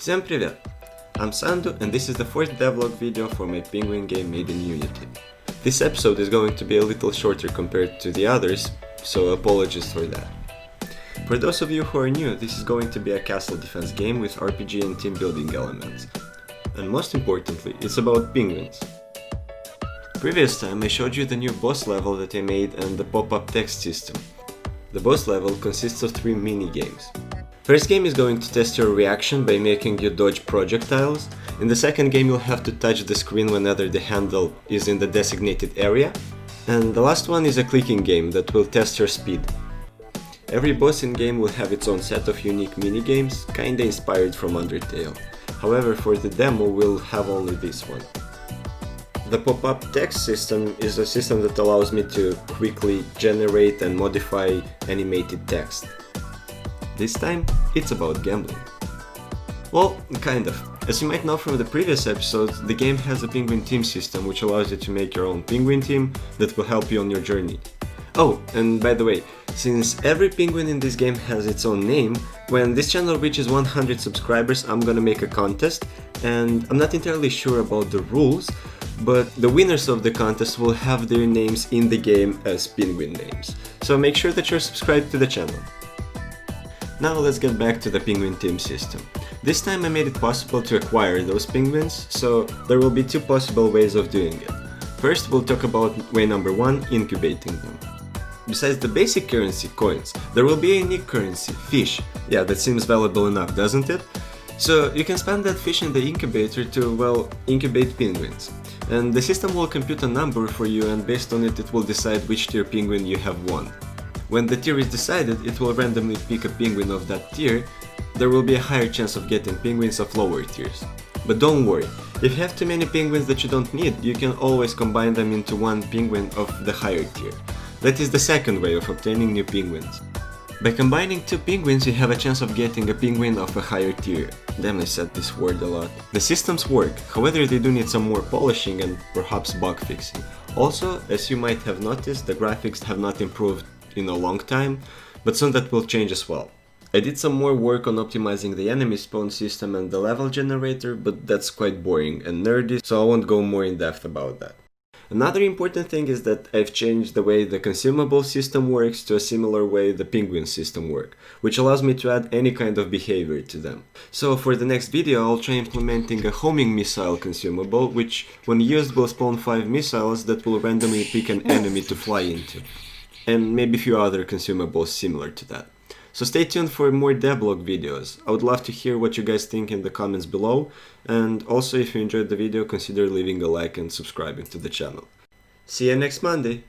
Всем привет! I'm Sandu and this is the fourth devlog video for my penguin game made in Unity. This episode is going to be a little shorter compared to the others, so apologies for that. For those of you who are new, this is going to be a castle defense game with RPG and team building elements. And most importantly, it's about penguins. Previous time I showed you the new boss level that I made and the pop-up text system. The boss level consists of 3 mini-games. First game is going to test your reaction by making you dodge projectiles. In the second game you'll have to touch the screen whenever the handle is in the designated area. And the last one is a clicking game that will test your speed. Every boss in game will have its own set of unique mini-games, kinda inspired from Undertale. However, for the demo we'll have only this one. The pop-up text system is a system that allows me to quickly generate and modify animated text. This time, it's about gambling. Well, kind of. As you might know from the previous episodes, the game has a penguin team system which allows you to make your own penguin team that will help you on your journey. Oh, and by the way, since every penguin in this game has its own name, when this channel reaches 100 subscribers I'm gonna make a contest, and I'm not entirely sure about the rules, but the winners of the contest will have their names in the game as penguin names. So make sure that you're subscribed to the channel. Now let's get back to the penguin team system. This time I made it possible to acquire those penguins, so there will be 2 possible ways of doing it. First we'll talk about way number 1, incubating them. Besides the basic currency, coins, there will be a unique currency, fish. Yeah, that seems valuable enough, doesn't it? So you can spend that fish in the incubator to, well, incubate penguins. And the system will compute a number for you and based on it will decide which tier penguin you have won. When the tier is decided, it will randomly pick a penguin of that tier. There will be a higher chance of getting penguins of lower tiers. But don't worry, if you have too many penguins that you don't need, you can always combine them into one penguin of the higher tier. That is the second way of obtaining new penguins. By combining 2 penguins, you have a chance of getting a penguin of a higher tier. Damn, I said this word a lot. The systems work, however they do need some more polishing and perhaps bug fixing. Also, as you might have noticed, the graphics have not improved in a long time, but soon that will change as well. I did some more work on optimizing the enemy spawn system and the level generator, but that's quite boring and nerdy, so I won't go more in depth about that. Another important thing is that I've changed the way the consumable system works to a similar way the penguin system works, which allows me to add any kind of behavior to them. So for the next video I'll try implementing a homing missile consumable, which when used will spawn 5 missiles that will randomly pick an enemy to fly into. And maybe a few other consumables similar to that. So stay tuned for more Devblog videos. I would love to hear what you guys think in the comments below, and also if you enjoyed the video consider leaving a like and subscribing to the channel. See you next Monday!